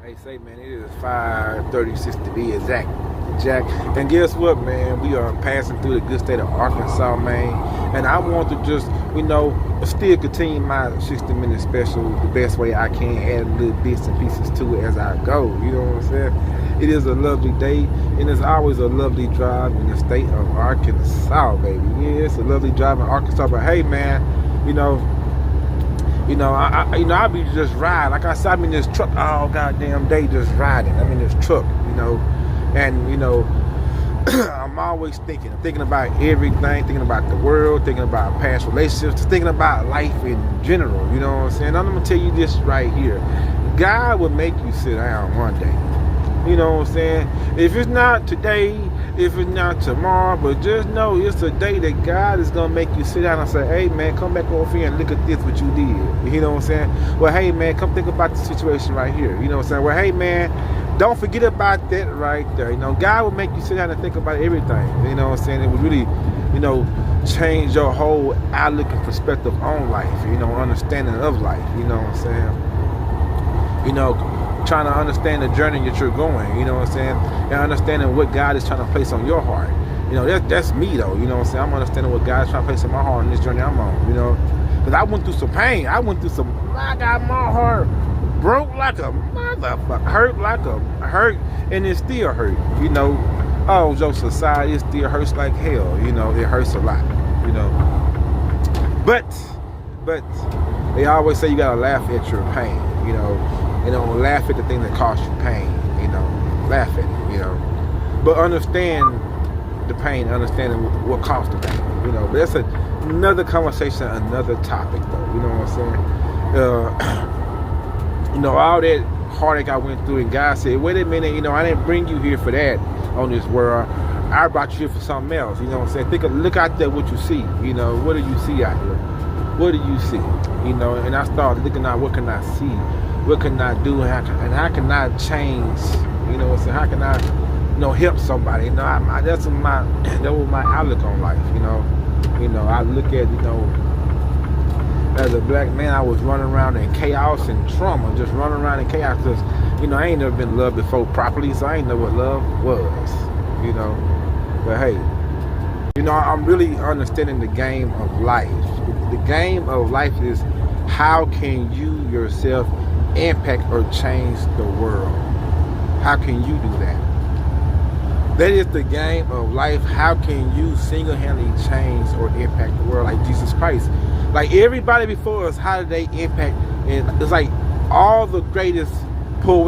Hey, say, man, it is 5:36 to be exact, Jack. And guess what, man? We are passing through the good state of Arkansas, man. And I want to just, still continue my 60-minute special the best way I can, add little bits and pieces to it as I go. You know what I'm saying? It is a lovely day, and it's always a lovely drive in the state of Arkansas, baby. Yeah, it's a lovely drive in Arkansas. But hey, man, I be just riding. Like I said, I'm in this truck all goddamn day just riding. I'm in this truck, and I'm always thinking. I'm thinking about everything, thinking about the world, thinking about past relationships, just thinking about life in general. You know what I'm saying? I'm gonna tell you this right here. God will make you sit down one day. You know what I'm saying? If it's not today, if it's not tomorrow, but just know it's a day that God is going to make you sit down and say, hey, man, come back over here and look at this, what you did. You know what I'm saying? Well, hey, man, come think about the situation right here. You know what I'm saying? Well, hey, man, don't forget about that right there. God will make you sit down and think about everything. You know what I'm saying? It would really, change your whole outlook and perspective on life, understanding of life. You know what I'm saying? Trying to understand the journey that you're going, you know what I'm saying? And understanding what God is trying to place on your heart. That's me though, you know what I'm saying? I'm understanding what God is trying to place in my heart in this journey I'm on, Because I went through some pain. I got my heart broke like a motherfucker, hurt, and it still hurt, Oh, Joe, society, it still hurts like hell, it hurts a lot, But they always say you gotta laugh at your pain, laugh at the thing that caused you pain, laugh at it, But understand the pain, understanding what caused the pain, But that's another conversation, another topic, though, you know what I'm saying? All that heartache I went through, and God said, wait a minute, I didn't bring you here for that on this world. I brought you here for something else, you know what I'm saying? Look out there what you see, what do you see out here? What do you see? And I started looking at what can I see? What can I do, and how can I change? So how can I, help somebody? That was my outlook on life. I look at, as a black man, I was running around in chaos and trauma, just running around in chaos because, I ain't never been loved before properly, so I ain't know what love was. But hey, I'm really understanding the game of life. The game of life is how can you yourself impact or change the world? How can you do that? That is the game of life. How can you single-handedly change or impact the world like Jesus Christ? Like everybody before us, how did they impact? And it's like all the greatest poets